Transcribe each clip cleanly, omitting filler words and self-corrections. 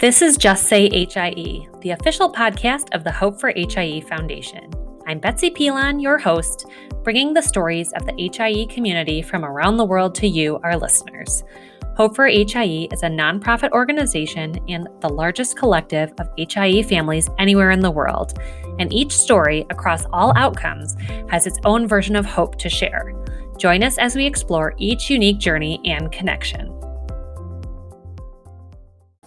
This is Just Say HIE, the official podcast of the Hope for HIE Foundation. I'm Betsy Pilon, your host, bringing the stories of the HIE community from around the world to you, our listeners. Hope for HIE is a nonprofit organization and the largest collective of HIE families anywhere in the world, and each story across all outcomes has its own version of hope to share. Join us as we explore each unique journey and connection.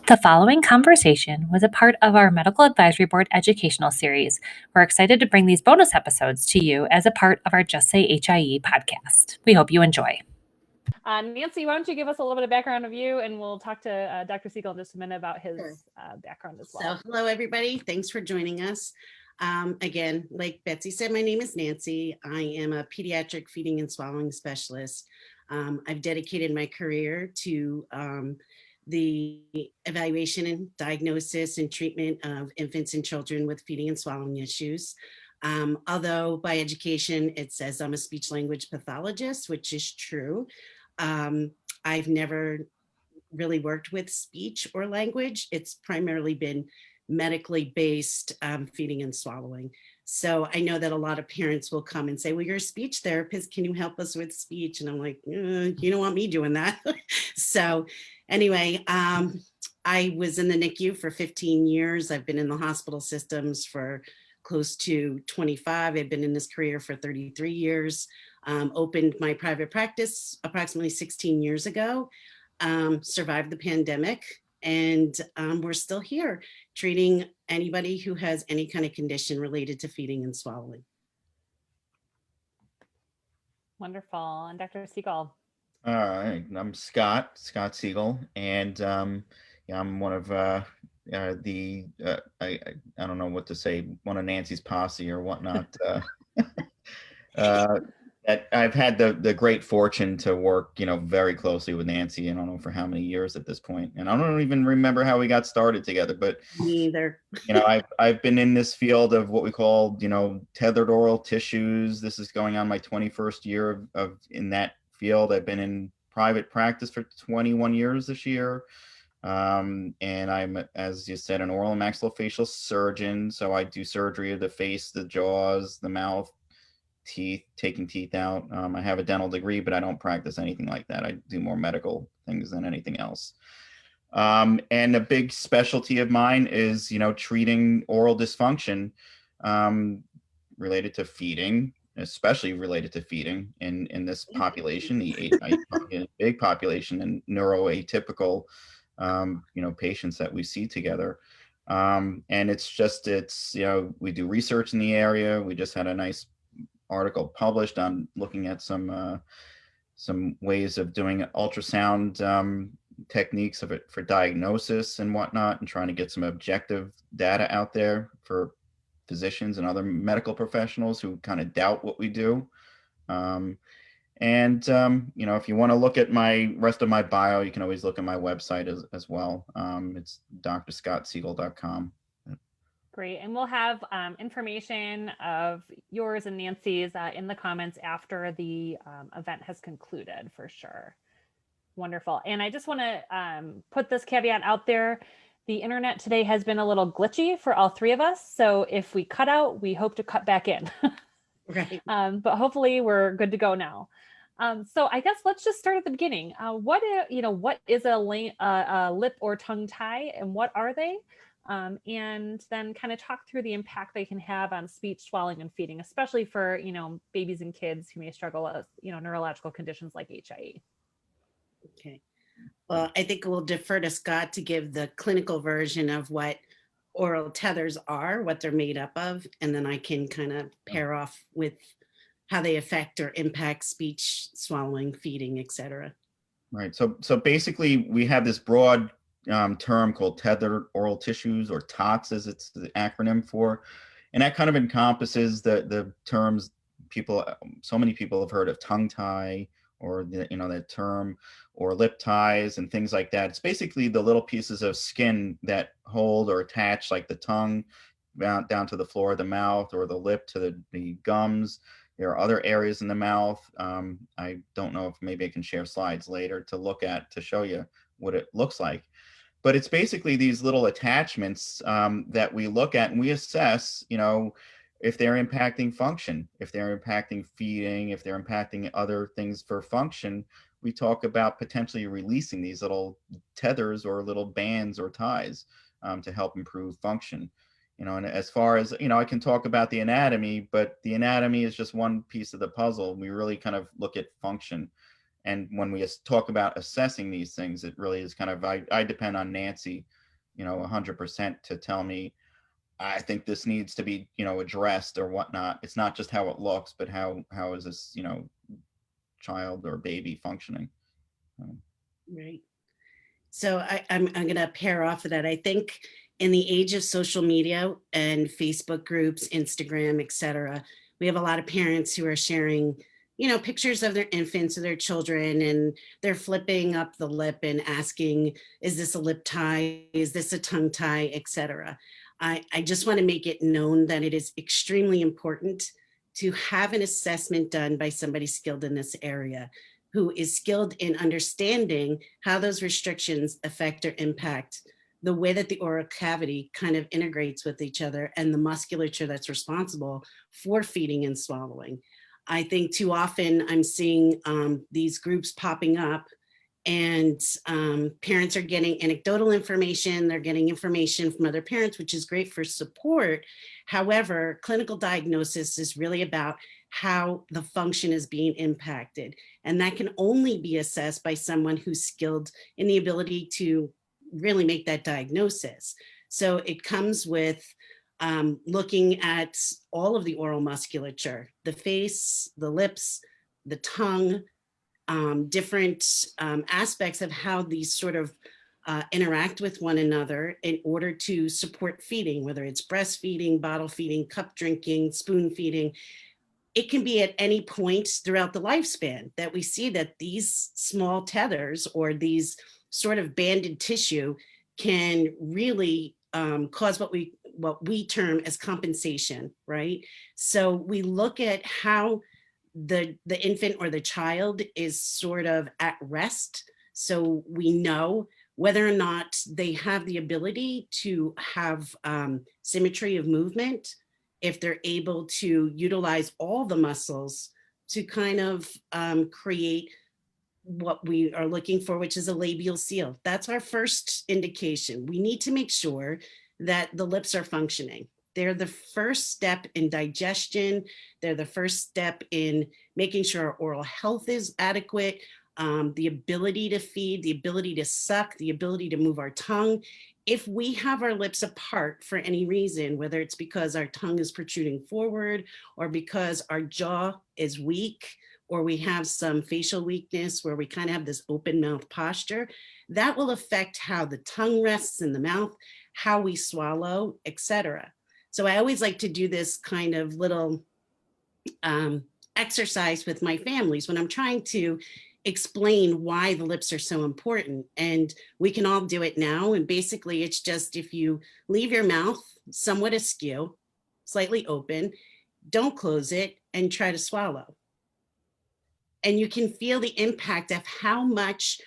The following conversation was a part of our Medical Advisory Board educational series. We're excited to bring these bonus episodes to you as a part of our Just Say HIE podcast. We hope you enjoy. Nancy, why don't you give us a little bit of background of you, and we'll talk to Dr. Siegel in just a minute about his background as well. So hello, everybody. Thanks for joining us. Again, like Betsy said, my name is Nancy. I am a pediatric feeding and swallowing specialist. I've dedicated my career to the evaluation and diagnosis and treatment of infants and children with feeding and swallowing issues. Although by education, it says I'm a speech language pathologist, which is true. I've never really worked with speech or language. It's primarily been medically based feeding and swallowing. So I know that a lot of parents will come and say, well, you're a speech therapist. Can you help us with speech? And I'm like, you don't want me doing that. So anyway, I was in the NICU for 15 years. I've been in the hospital systems for close to 25. I've been in this career for 33 years. Opened my private practice approximately 16 years ago, survived the pandemic, and we're still here treating anybody who has any kind of condition related to feeding and swallowing. Wonderful. And Dr. Siegel. All right, I'm Scott Siegel, and I'm one of I don't know what to say, one of Nancy's posse or whatnot. I've had the great fortune to work, very closely with Nancy. I don't know for how many years at this point, and I don't even remember how we got started together. But me either. I've been in this field of what we call, tethered oral tissues. This is going on my 21st year of in that field. I've been in private practice for 21 years this year. And I'm, as you said, an oral-maxillofacial surgeon. So I do surgery of the face, the jaws, the mouth, teeth, taking teeth out. I have a dental degree, but I don't practice anything like that. I do more medical things than anything else. And a big specialty of mine is, treating oral dysfunction related to feeding, especially related to feeding in this population, the big population and neuroatypical, patients that we see together. And it's we do research in the area. We just had a nice article published on looking at some ways of doing ultrasound techniques of it for diagnosis and whatnot, and trying to get some objective data out there for physicians and other medical professionals who kind of doubt what we do. If you want to look at my rest of my bio, you can always look at my website as well. It's drscottsiegel.com. Great. And we'll have information of yours and Nancy's in the comments after the event has concluded, for sure. Wonderful. And I just want to put this caveat out there. The internet today has been a little glitchy for all three of us. So if we cut out, we hope to cut back in. Right. But hopefully we're good to go now. So I guess let's just start at the beginning. What is a lip or tongue tie, and what are they? And then kind of talk through the impact they can have on speech, swallowing, and feeding, especially for, babies and kids who may struggle with, neurological conditions like HIE. Okay. Well, I think we'll defer to Scott to give the clinical version of what oral tethers are, what they're made up of, and then I can kind of pair off with how they affect or impact speech, swallowing, feeding, etc. Right. So basically, we have this broad term called tethered oral tissues, or TOTS as it's the acronym for, and that kind of encompasses the terms so many people have heard of tongue tie, or that term, or lip ties and things like that. It's basically the little pieces of skin that hold or attach, like the tongue down to the floor of the mouth, or the lip to the gums. There are other areas in the mouth. I don't know if maybe I can share slides later to look at to show you what it looks like. But it's basically these little attachments that we look at and we assess, if they're impacting function, if they're impacting feeding, if they're impacting other things for function. We talk about potentially releasing these little tethers or little bands or ties to help improve function. And as far as, I can talk about the anatomy, but the anatomy is just one piece of the puzzle. We really kind of look at function. And when we talk about assessing these things, it really is kind of, I depend on Nancy, 100% to tell me, I think this needs to be, addressed or whatnot. It's not just how it looks, but how is this, child or baby functioning. Right. So I'm going to pair off of that. I think in the age of social media and Facebook groups, Instagram, etc., we have a lot of parents who are sharing, pictures of their infants or their children, and they're flipping up the lip and asking, is this a lip tie? Is this a tongue tie, etc. I just want to make it known that it is extremely important to have an assessment done by somebody skilled in this area, who is skilled in understanding how those restrictions affect or impact the way that the oral cavity kind of integrates with each other and the musculature that's responsible for feeding and swallowing. I think too often I'm seeing these groups popping up, and parents are getting anecdotal information, they're getting information from other parents, which is great for support. However, clinical diagnosis is really about how the function is being impacted. And that can only be assessed by someone who's skilled in the ability to really make that diagnosis. So it comes with looking at all of the oral musculature, the face, the lips, the tongue, different aspects of how these sort of interact with one another in order to support feeding, whether it's breastfeeding, bottle feeding, cup drinking, spoon feeding. It can be at any point throughout the lifespan that we see that these small tethers or these sort of banded tissue can really cause what we term as compensation, right? So we look at how the infant or the child is sort of at rest. So we know whether or not they have the ability to have symmetry of movement, if they're able to utilize all the muscles to kind of create what we are looking for, which is a labial seal. That's our first indication. We need to make sure that the lips are functioning. They're the first step in digestion. They're the first step in making sure our oral health is adequate, the ability to feed, the ability to suck, the ability to move our tongue. If we have our lips apart for any reason, whether it's because our tongue is protruding forward or because our jaw is weak, or we have some facial weakness where we kind of have this open mouth posture, that will affect how the tongue rests in the mouth, how we swallow, etc. So I always like to do this kind of little exercise with my families when I'm trying to explain why the lips are so important. And we can all do it now. And basically it's just, if you leave your mouth somewhat askew, slightly open, don't close it, and try to swallow. And you can feel the impact of how much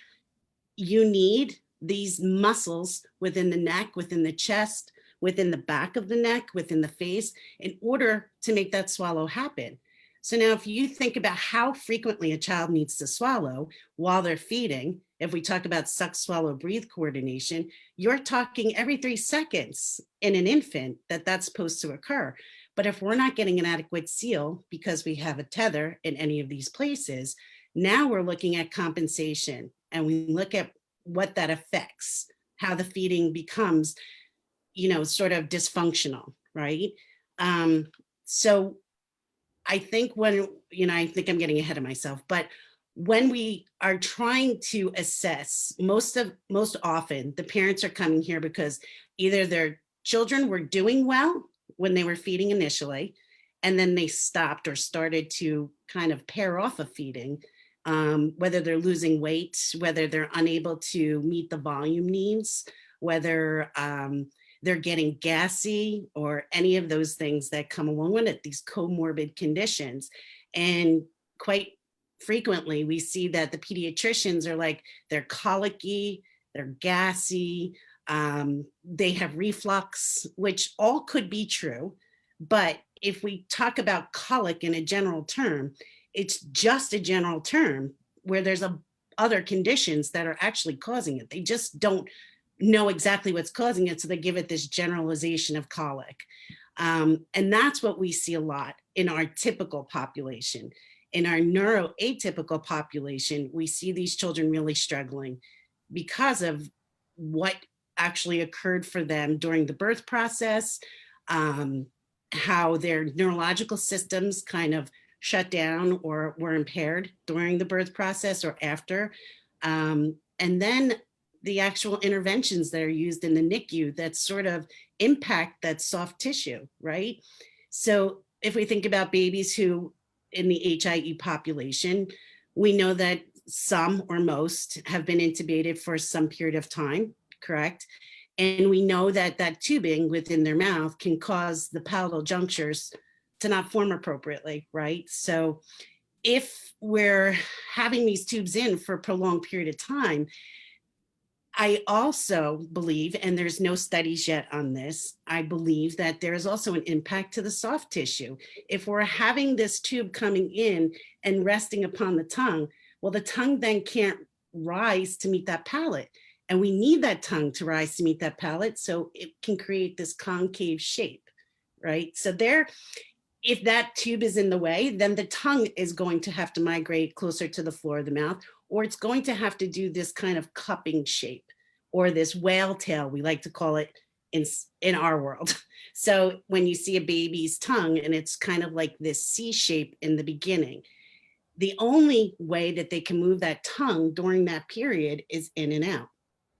you need these muscles within the neck, within the chest, within the back of the neck, within the face, in order to make that swallow happen. So now if you think about how frequently a child needs to swallow while they're feeding, if we talk about suck, swallow, breathe coordination, you're talking every 3 seconds in an infant that's supposed to occur. But if we're not getting an adequate seal because we have a tether in any of these places, now we're looking at compensation, and we look at what that affects, how the feeding becomes, sort of dysfunctional, right? So I think I think I'm getting ahead of myself, but when we are trying to assess, most often the parents are coming here because either their children were doing well when they were feeding initially, and then they stopped or started to kind of pair off of feeding, whether they're losing weight, whether they're unable to meet the volume needs, whether they're getting gassy, or any of those things that come along with it, these comorbid conditions. And quite frequently we see that the pediatricians are like, they're colicky, they're gassy, they have reflux, which all could be true. But if we talk about colic in a general term, it's just a general term where there's other conditions that are actually causing it. They just don't know exactly what's causing it, so they give it this generalization of colic. And that's what we see a lot in our typical population. In our neuroatypical population, we see these children really struggling because of what actually occurred for them during the birth process, how their neurological systems kind of shut down or were impaired during the birth process or after. And then the actual interventions that are used in the NICU that sort of impact that soft tissue, right? So if we think about babies who in the HIE population, we know that some or most have been intubated for some period of time, correct? And we know that that tubing within their mouth can cause the palatal junctures to not form appropriately, right? So if we're having these tubes in for a prolonged period of time, I also believe, and there's no studies yet on this, I believe that there is also an impact to the soft tissue. If we're having this tube coming in and resting upon the tongue, well, the tongue then can't rise to meet that palate. And we need that tongue to rise to meet that palate so it can create this concave shape, right? So if that tube is in the way, then the tongue is going to have to migrate closer to the floor of the mouth, or it's going to have to do this kind of cupping shape or this whale tail, we like to call it in our world. So when you see a baby's tongue and it's kind of like this C shape in the beginning, the only way that they can move that tongue during that period is in and out,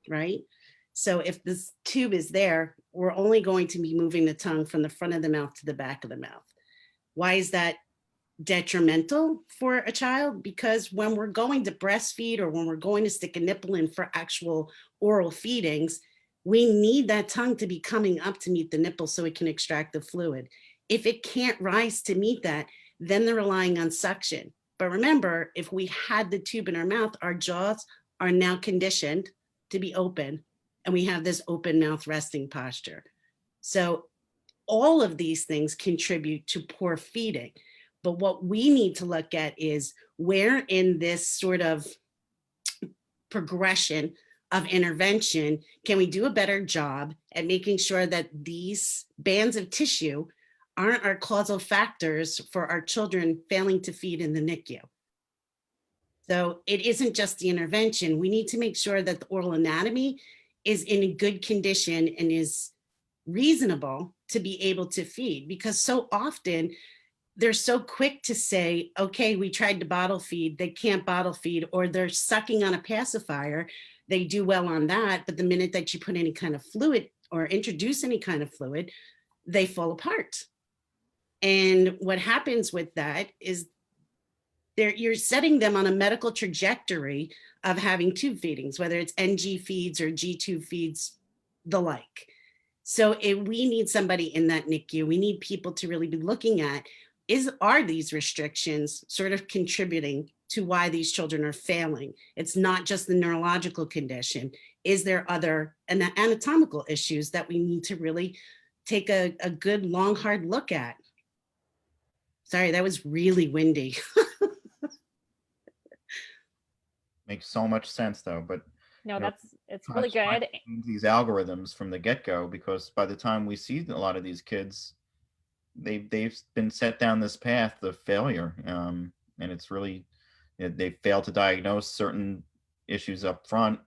right? So if this tube is there, we're only going to be moving the tongue from the front of the mouth to the back of the mouth. Why is that detrimental for a child? Because when we're going to breastfeed or when we're going to stick a nipple in for actual oral feedings, we need that tongue to be coming up to meet the nipple so it can extract the fluid. If it can't rise to meet that, then they're relying on suction. But remember, if we had the tube in our mouth, our jaws are now conditioned to be open, and we have this open mouth resting posture. So all of these things contribute to poor feeding. But what we need to look at is where in this sort of progression of intervention can we do a better job at making sure that these bands of tissue aren't our causal factors for our children failing to feed in the NICU. So it isn't just the intervention. We need to make sure that the oral anatomy is in good condition and is reasonable to be able to feed, because so often they're so quick to say, okay, we tried to bottle feed, they can't bottle feed, or they're sucking on a pacifier, they do well on that, but the minute that you put any kind of fluid or introduce any kind of fluid, they fall apart. And what happens with that is you're setting them on a medical trajectory of having tube feedings, whether it's NG feeds or G tube feeds, the like. So we need somebody in that NICU, we need people to really be looking at, are these restrictions sort of contributing to why these children are failing? It's not just the neurological condition. Is there other anatomical issues that we need to really take a good, long, hard look at? Sorry, that was really windy. Makes so much sense though, but No, you know, it's really good. these algorithms from the get-go, because by the time we see a lot of these kids, they've been set down this path of failure, and it's really, they fail to diagnose certain issues up front,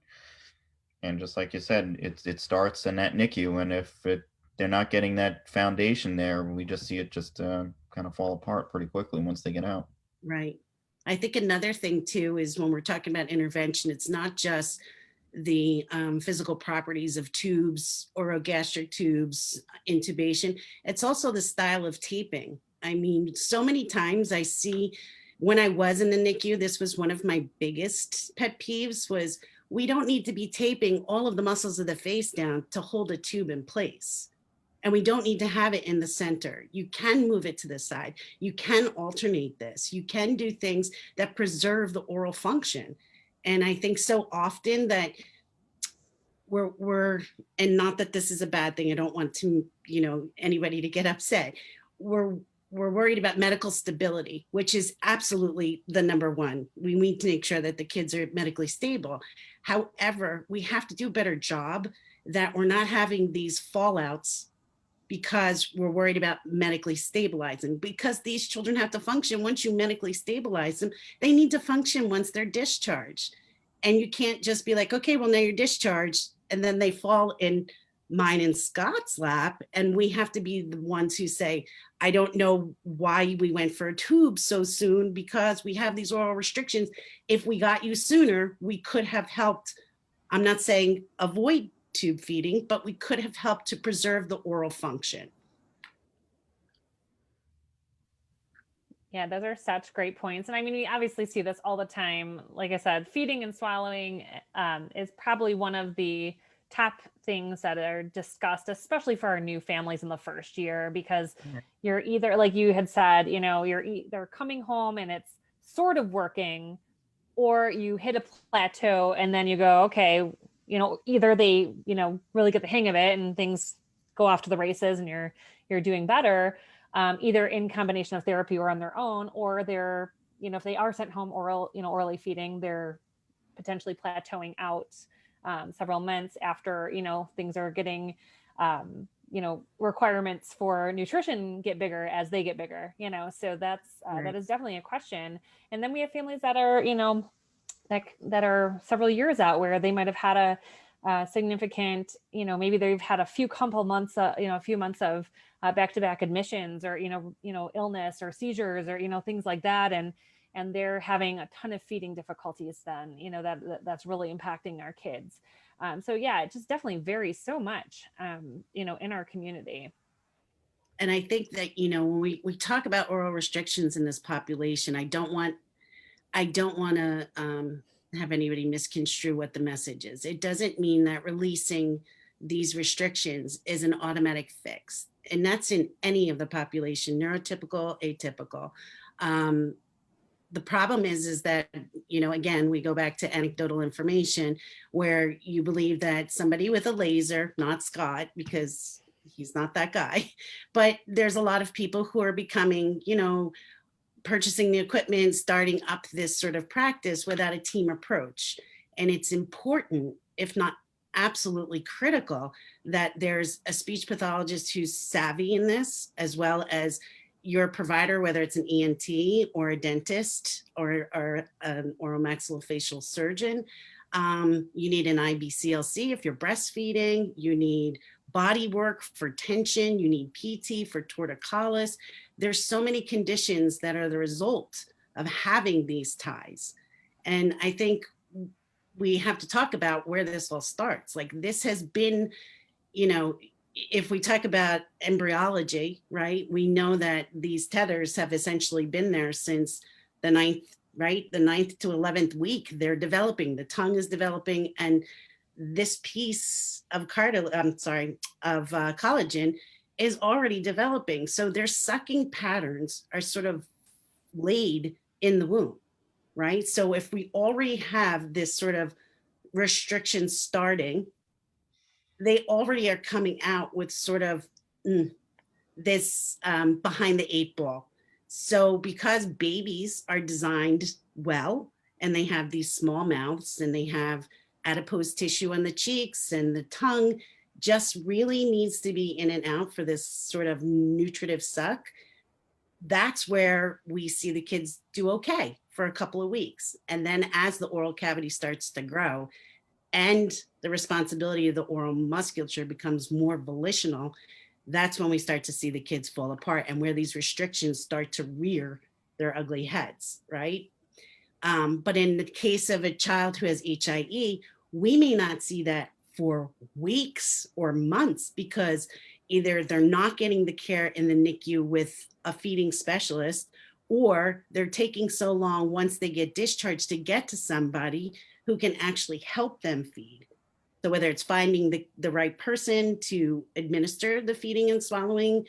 and just like you said, it starts in that NICU, and if they're not getting that foundation there, we just see it just kind of fall apart pretty quickly once they get out. Right. I think another thing too is when we're talking about intervention, it's not just the physical properties of tubes, orogastric tubes, intubation. It's also the style of taping. I mean, so many times I see, when I was in the NICU, this was one of my biggest pet peeves, was we don't need to be taping all of the muscles of the face down to hold a tube in place. And we don't need to have it in the center. You can move it to the side. You can alternate this. You can do things that preserve the oral function. And I think so often that we're, and not that this is a bad thing, I don't want to, anybody to get upset. We're worried about medical stability, which is absolutely the number one. We need to make sure that the kids are medically stable. However, we have to do a better job that we're not having these fallouts because we're worried about medically stabilizing, because these children have to function. Once you medically stabilize them, they need to function once they're discharged. And you can't just be like, okay, well, now you're discharged, and then they fall in mine and Scott's lap, and we have to be the ones who say, I don't know why we went for a tube so soon, because we have these oral restrictions. If we got you sooner, we could have helped. I'm not saying avoid tube feeding, but we could have helped to preserve the oral function. Yeah, those are such great points. And I mean, we obviously see this all the time. Like I said, feeding and swallowing is probably one of the top things that are discussed, especially for our new families in the first year, because you're either, like you had said, you're either coming home and it's sort of working, or you hit a plateau and then you go, okay, either they, really get the hang of it and things go off to the races and you're doing better, either in combination of therapy or on their own, or they're, if they are sent home orally feeding, they're potentially plateauing out several months after, things are getting, requirements for nutrition get bigger as they get bigger, so that's, Right. That is definitely a question. And then we have families that are, that are several years out, where they might've had a significant, maybe they've had a few months of back-to-back admissions, or, illness or seizures, or, things like that. And they're having a ton of feeding difficulties then, that's really impacting our kids. So yeah, it just definitely varies so much, in our community. And I think that, when we talk about oral restrictions in this population, I don't want to have anybody misconstrue what the message is. It doesn't mean that releasing these restrictions is an automatic fix. And that's in any of the population, neurotypical, atypical. The problem is that, again, we go back to anecdotal information, where you believe that somebody with a laser, not Scott, because he's not that guy, but there's a lot of people who are becoming, purchasing the equipment, starting up this sort of practice without a team approach. And it's important, if not absolutely critical, that there's a speech pathologist who's savvy in this, as well as your provider, whether it's an ENT or a dentist or an oral-maxillofacial surgeon. You need an IBCLC if you're breastfeeding. You need body work for tension. You need PT for torticollis. There's so many conditions that are the result of having these ties. And I think we have to talk about where this all starts. Like, this has been, if we talk about embryology, right, we know that these tethers have essentially been there since the ninth to 11th week. They're developing, the tongue is developing, and this piece of collagen is already developing. So their sucking patterns are sort of laid in the womb, right? So if we already have this sort of restriction starting, they already are coming out with sort of this behind the eight ball. So because babies are designed well, and they have these small mouths, and they have adipose tissue on the cheeks, and the tongue just really needs to be in and out for this sort of nutritive suck, that's where we see the kids do okay for a couple of weeks. And then as the oral cavity starts to grow and the responsibility of the oral musculature becomes more volitional, that's when we start to see the kids fall apart, and where these restrictions start to rear their ugly heads, right? But in the case of a child who has HIE, we may not see that for weeks or months, because either they're not getting the care in the NICU with a feeding specialist, or they're taking so long once they get discharged to get to somebody who can actually help them feed. So whether it's finding the right person to administer the feeding and swallowing,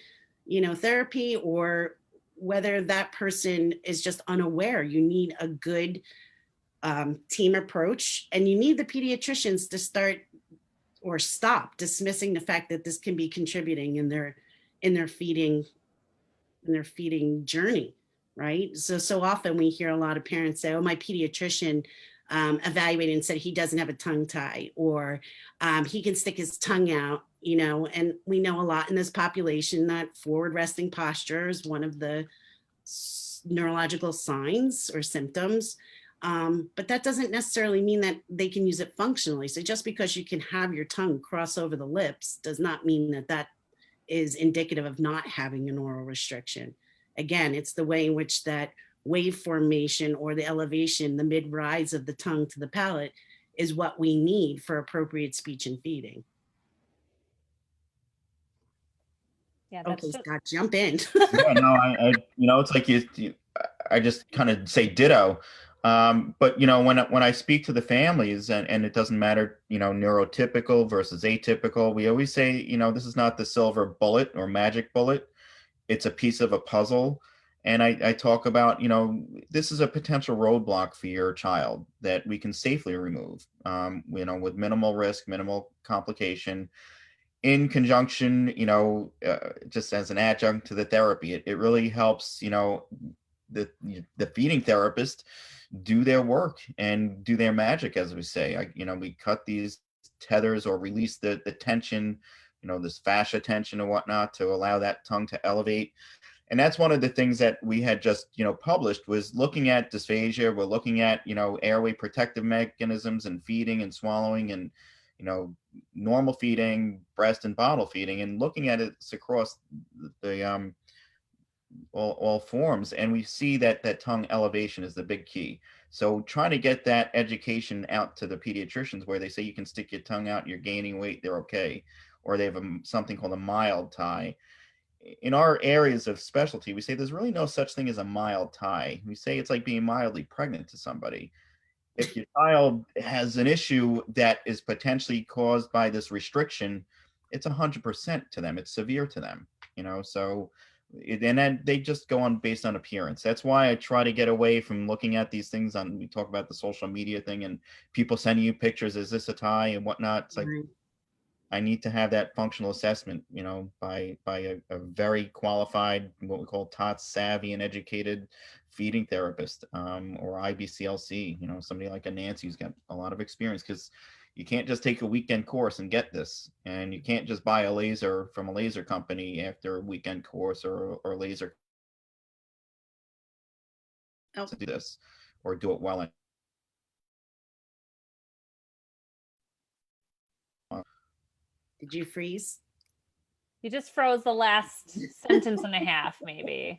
therapy, or whether that person is just unaware, you need a good team approach, and you need the pediatricians to start or stop dismissing the fact that this can be contributing in their feeding journey, right? So often we hear a lot of parents say, oh, my pediatrician evaluated and said he doesn't have a tongue tie, or he can stick his tongue out, and we know a lot in this population that forward resting posture is one of the neurological signs or symptoms. But that doesn't necessarily mean that they can use it functionally. So just because you can have your tongue cross over the lips does not mean that that is indicative of not having an oral restriction. Again, it's the way in which that wave formation or the elevation, the mid-rise of the tongue to the palate is what we need for appropriate speech and feeding. Yeah, that's okay, Scott, jump in. Yeah, no, it's like I just kind of say ditto. But when I speak to the families, and it doesn't matter, neurotypical versus atypical, we always say, this is not the silver bullet or magic bullet. It's a piece of a puzzle. And I talk about, this is a potential roadblock for your child that we can safely remove, with minimal risk, minimal complication, in conjunction, just as an adjunct to the therapy. It really helps, the feeding therapist do their work and do their magic, as we say. We cut these tethers or release the tension, this fascia tension and whatnot, to allow that tongue to elevate. And that's one of the things that we had just, published, was looking at dysphagia. We're looking at, airway protective mechanisms and feeding and swallowing and, normal feeding, breast and bottle feeding, and looking at it across the all forms. And we see that tongue elevation is the big key. So trying to get that education out to the pediatricians, where they say you can stick your tongue out, you're gaining weight, they're okay. Or they have something called a mild tie. In our areas of specialty, we say there's really no such thing as a mild tie. We say it's like being mildly pregnant to somebody. If your child has an issue that is potentially caused by this restriction, it's 100% to them. It's severe to them, so, and then they just go on based on appearance. That's why I try to get away from looking at these things we talk about the social media thing and people sending you pictures, is this a tie and whatnot. It's like, I need to have that functional assessment, by a very qualified, what we call TOTS savvy and educated feeding therapist, or IBCLC, somebody like a Nancy who's got a lot of experience, because you can't just take a weekend course and get this, and you can't just buy a laser from a laser company after a weekend course or laser to do this or do it well. Did you freeze? You just froze the last sentence and a half, maybe.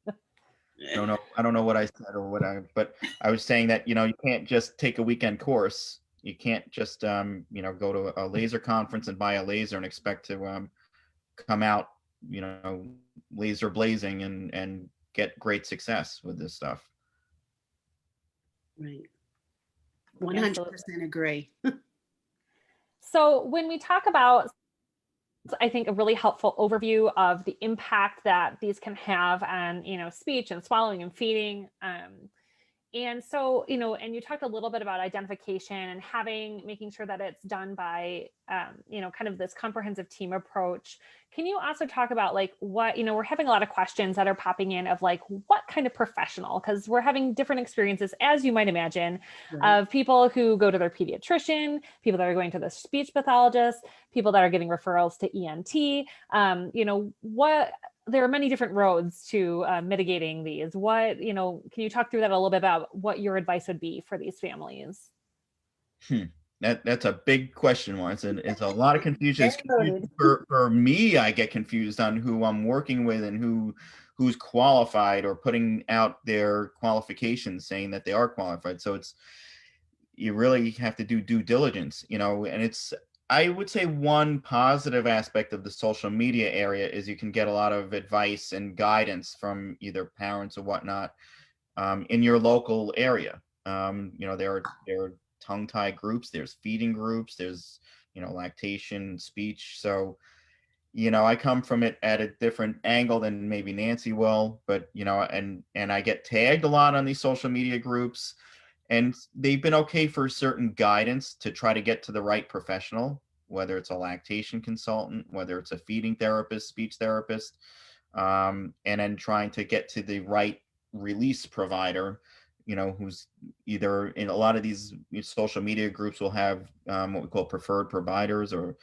I don't know what I said but I was saying that, you can't just take a weekend course. You can't just, go to a laser conference and buy a laser and expect to come out, laser blazing and get great success with this stuff. Right. 100% agree. So when we talk about, I think, a really helpful overview of the impact that these can have on, speech and swallowing and feeding. And so, and you talked a little bit about identification and making sure that it's done by, kind of this comprehensive team approach. Can you also talk about what, we're having a lot of questions that are popping in of what kind of professional, because we're having different experiences, as you might imagine, Right. of people who go to their pediatrician, people that are going to the speech pathologist, people that are getting referrals to ENT, there are many different roads to mitigating these. Can you talk through that a little bit about what your advice would be for these families? That's a big question. It's a lot of confusion. For me, I get confused on who I'm working with and who's qualified or putting out their qualifications saying that they are qualified. So you really have to do due diligence, and I would say one positive aspect of the social media area is you can get a lot of advice and guidance from either parents or whatnot in your local area. There are tongue tie groups, there's feeding groups, there's, lactation, speech. So, I come from it at a different angle than maybe Nancy will, but, and I get tagged a lot on these social media groups. And they've been okay for certain guidance to try to get to the right professional, whether it's a lactation consultant, whether it's a feeding therapist, speech therapist, and then trying to get to the right release provider, who's either in a lot of these social media groups will have what we call preferred providers, or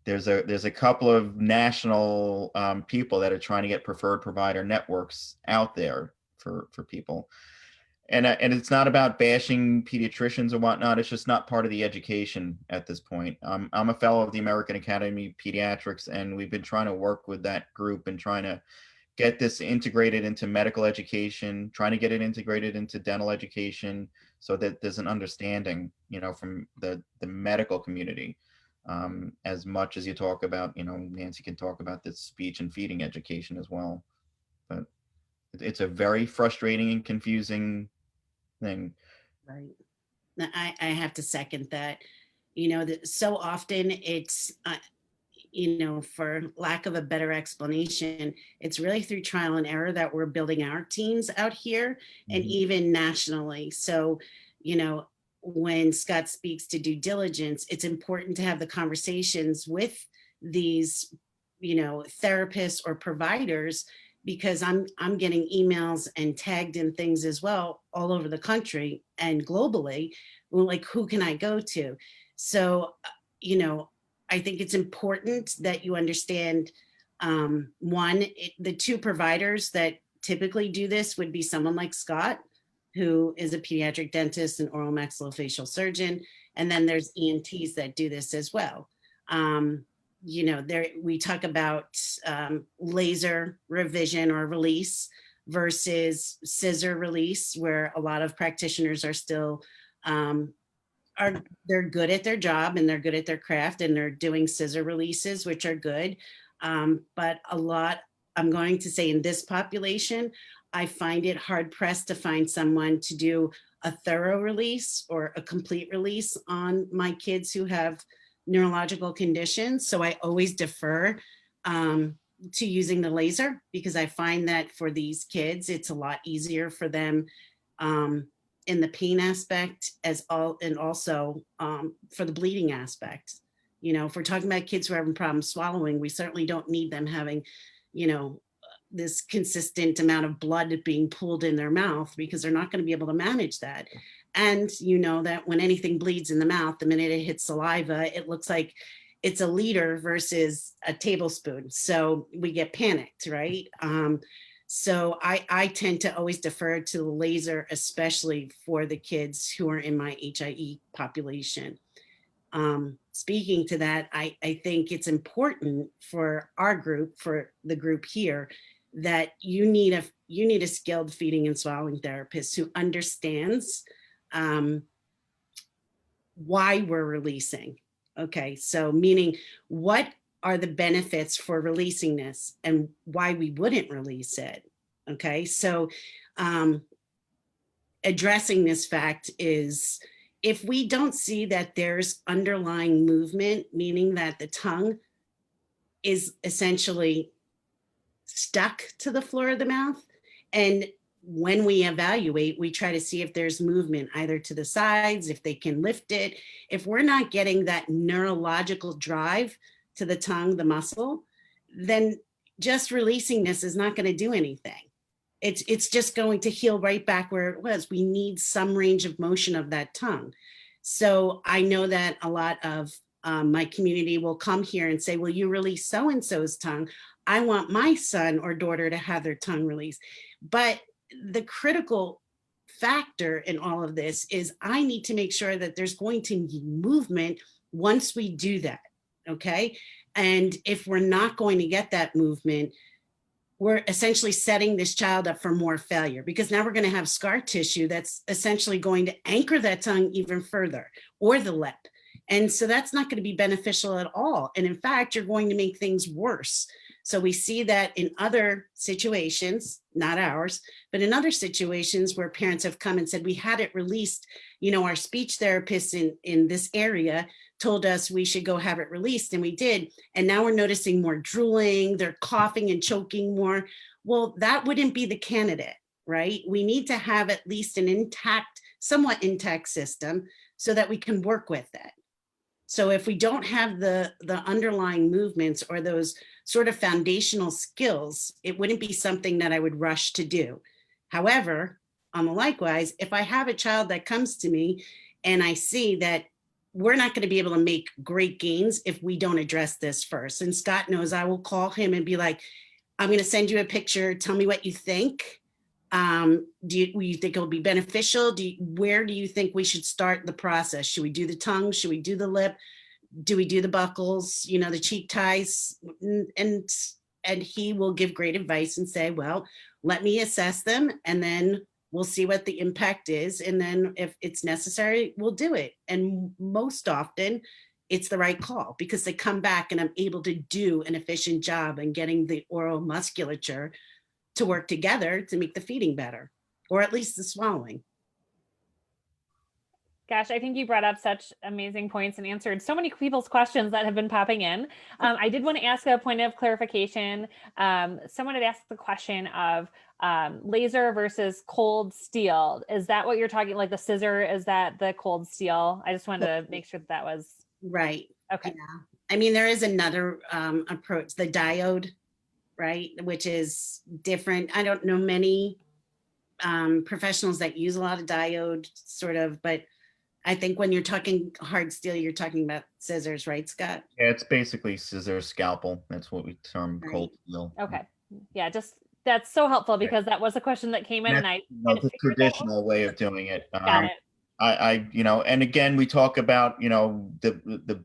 there's a couple of national people that are trying to get preferred provider networks out there for people. And it's not about bashing pediatricians or whatnot. It's just not part of the education at this point. I'm a fellow of the American Academy of Pediatrics, and we've been trying to work with that group and trying to get this integrated into medical education, trying to get it integrated into dental education, so that there's an understanding, from the medical community. As much as you talk about, Nancy can talk about this speech and feeding education as well. But it's a very frustrating and confusing thing. Right. I have to second that. That so often it's, for lack of a better explanation, it's really through trial and error that we're building our teams out here and even nationally. So, when Scott speaks to due diligence, it's important to have the conversations with these, therapists or providers, because I'm getting emails and tagged in things as well all over the country and globally, like, who can I go to? So, I think it's important that you understand, the two providers that typically do this would be someone like Scott, who is a pediatric dentist and oral maxillofacial surgeon. And then there's ENTs that do this as well. We talk about laser revision or release versus scissor release, where a lot of practitioners are still, they're good at their job and they're good at their craft and they're doing scissor releases, which are good. But a lot, I'm going to say in this population, I find it hard pressed to find someone to do a thorough release or a complete release on my kids who have neurological conditions. So I always defer to using the laser, because I find that for these kids, it's a lot easier for them in the pain aspect and also for the bleeding aspect. If we're talking about kids who are having problems swallowing, we certainly don't need them having, this consistent amount of blood being pulled in their mouth, because they're not going to be able to manage that. And that when anything bleeds in the mouth, the minute it hits saliva, it looks like it's a liter versus a tablespoon. So we get panicked, right? So I tend to always defer to the laser, especially for the kids who are in my HIE population. Speaking to that, I think it's important for our group, for the group here, that you need a skilled feeding and swallowing therapist who understands why we're releasing. Okay, so meaning what are the benefits for releasing this and why we wouldn't release it. Okay, so addressing this fact is, if we don't see that there's underlying movement, meaning that the tongue is essentially stuck to the floor of the mouth, and when we evaluate, we try to see if there's movement either to the sides, if they can lift it. If we're not getting that neurological drive to the tongue, the muscle, then just releasing this is not going to do anything. It's just going to heal right back where it was. We need some range of motion of that tongue. So I know that a lot of my community will come here and say, well, you release so-and-so's tongue. I want my son or daughter to have their tongue released. But the critical factor in all of this is I need to make sure that there's going to be movement once we do that, okay? And if we're not going to get that movement, we're essentially setting this child up for more failure, because now we're going to have scar tissue that's essentially going to anchor that tongue even further, or the lip. And so that's not going to be beneficial at all. And in fact, you're going to make things worse. So we see that in other situations, not ours, but in other situations where parents have come and said, we had it released, our speech therapist in this area told us we should go have it released, and we did. And now we're noticing more drooling, they're coughing and choking more. Well, that wouldn't be the candidate, right? We need to have at least an intact, somewhat intact system so that we can work with it. So if we don't have the underlying movements or those sort of foundational skills, it wouldn't be something that I would rush to do. However, on the likewise, if I have a child that comes to me and I see that we're not going to be able to make great gains if we don't address this first. And Scott knows I will call him and be like, I'm going to send you a picture. Tell me what you think. Do you think it'll be beneficial? Where do you think we should start the process? Should we do the tongue? Should we do the lip? Do we do the buckles, the cheek ties? And he will give great advice and say, well, let me assess them and then we'll see what the impact is. And then if it's necessary, we'll do it. And most often it's the right call because they come back and I'm able to do an efficient job in getting the oral musculature to work together to make the feeding better, or at least the swallowing. Gosh, I think you brought up such amazing points and answered so many people's questions that have been popping in. I did want to ask a point of clarification. Someone had asked the question of laser versus cold steel. Is that what you're talking, like the scissor, is that the cold steel? I just wanted to make sure that was right. Okay. Yeah. I mean, there is another approach, the diode, right, which is different. I don't know many professionals that use a lot of diode sort of, but I think when you're talking hard steel, you're talking about scissors, right, Scott? Yeah, it's basically scissors, scalpel. That's what we term cold steel. Okay. Yeah, that's so helpful because that was a question that came in and I the traditional way of doing it. Got it. I and again, we talk about, the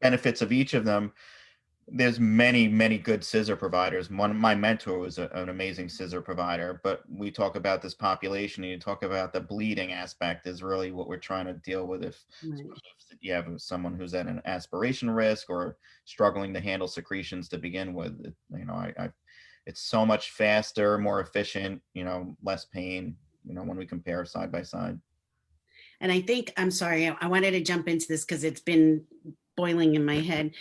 benefits of each of them. There's many good scissor providers. One of my mentor was an amazing scissor provider, but we talk about this population and you talk about the bleeding aspect is really what we're trying to deal with. If you have someone who's at an aspiration risk or struggling to handle secretions to begin with, it's so much faster, more efficient, less pain, when we compare side by side. And I think, I'm sorry, I wanted to jump into this because it's been boiling in my head.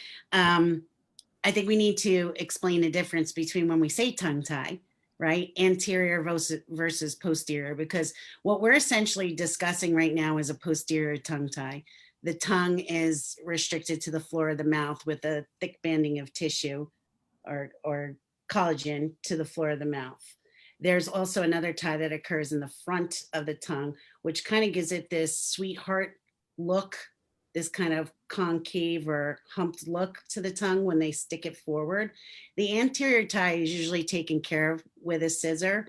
I think we need to explain the difference between when we say tongue tie, right? Anterior versus posterior, because what we're essentially discussing right now is a posterior tongue tie. The tongue is restricted to the floor of the mouth with a thick banding of tissue or collagen to the floor of the mouth. There's also another tie that occurs in the front of the tongue, which kind of gives it this sweetheart look, this kind of concave or humped look to the tongue when they stick it forward. The anterior tie is usually taken care of with a scissor.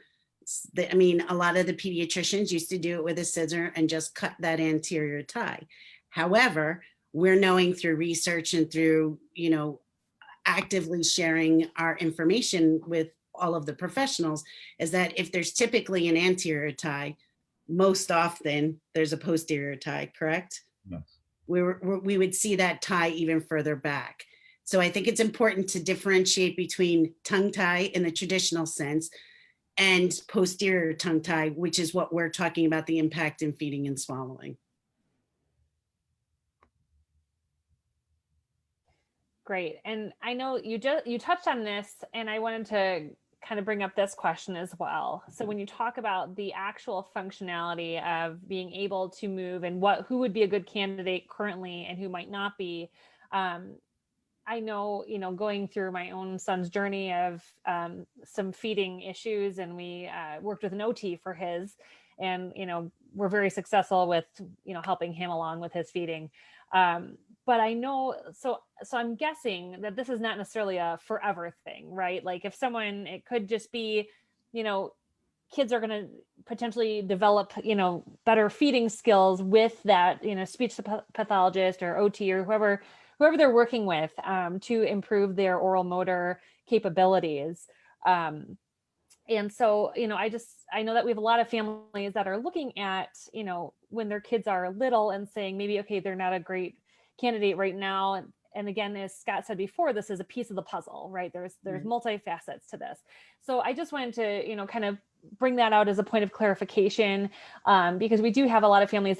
I mean, a lot of the pediatricians used to do it with a scissor and just cut that anterior tie. However, we're knowing through research and through, actively sharing our information with all of the professionals is that if there's typically an anterior tie, most often there's a posterior tie, correct? Yes. We would see that tie even further back. So I think it's important to differentiate between tongue tie in the traditional sense and posterior tongue tie, which is what we're talking about, the impact in feeding and swallowing. Great. And I know you touched on this and I wanted to kind of bring up this question as well. So when you talk about the actual functionality of being able to move and who would be a good candidate currently and who might not be, I know, going through my own son's journey of some feeding issues, and we worked with an OT for his, and, we're very successful with, helping him along with his feeding. But I know, so I'm guessing that this is not necessarily a forever thing, right? Like if someone, it could just be, kids are going to potentially develop, better feeding skills with that, speech pathologist or OT or whoever they're working with to improve their oral motor capabilities. And so, I know that we have a lot of families that are looking at, when their kids are little and saying maybe, okay, they're not a great candidate right now. And again, as Scott said before, this is a piece of the puzzle, right? There's multifacets to this. So I just wanted to, kind of bring that out as a point of clarification, because we do have a lot of families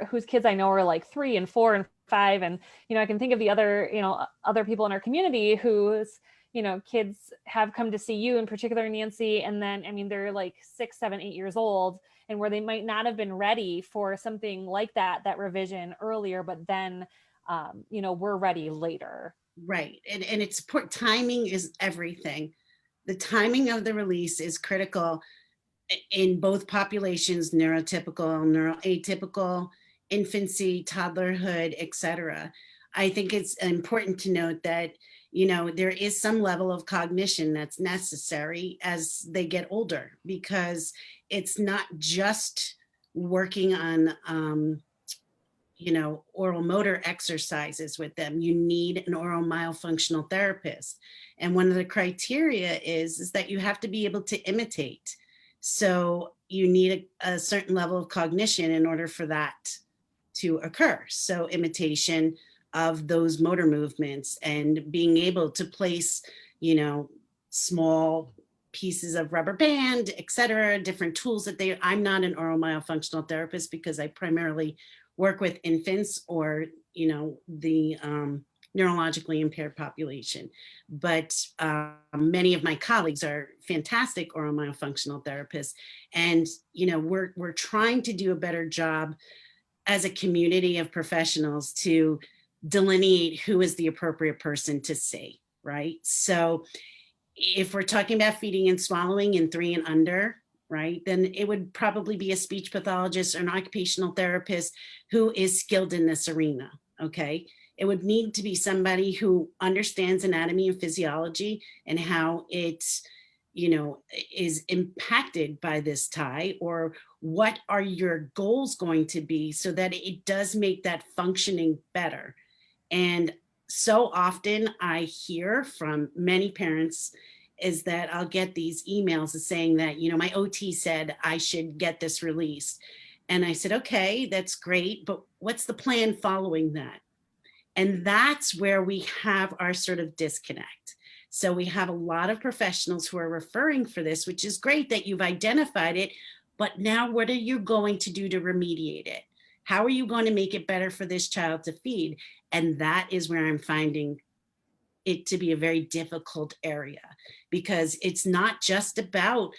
whose kids I know are like 3 and 4 and 5. And, I can think of the other, other people in our community whose kids have come to see you in particular, Nancy, and then, they're like 6, 7, 8 years old, and where they might not have been ready for something like that revision earlier, but then, we're ready later. Right. And it's timing is everything. The timing of the release is critical in both populations, neurotypical, neuroatypical, infancy, toddlerhood, etc. I think it's important to note that, there is some level of cognition that's necessary as they get older, because it's not just working on, oral motor exercises with them. You need an oral myofunctional therapist. And one of the criteria is that you have to be able to imitate. So you need a certain level of cognition in order for that to occur. So imitation of those motor movements and being able to place, small pieces of rubber band, et cetera, different tools that I'm not an oral myofunctional therapist because I primarily work with infants or, the neurologically impaired population. But many of my colleagues are fantastic oral myofunctional therapists. And, we're trying to do a better job as a community of professionals to delineate who is the appropriate person to see, right? So if we're talking about feeding and swallowing in 3 and under, right, then it would probably be a speech pathologist or an occupational therapist who is skilled in this arena, okay? It would need to be somebody who understands anatomy and physiology and how it, is impacted by this tie, or what are your goals going to be so that it does make that functioning better. And so often I hear from many parents is that I'll get these emails saying that, my OT said I should get this released. And I said, okay, that's great, but what's the plan following that? And that's where we have our sort of disconnect. So we have a lot of professionals who are referring for this, which is great that you've identified it, but now what are you going to do to remediate it? How are you going to make it better for this child to feed? And that is where I'm finding it to be a very difficult area, because it's not just about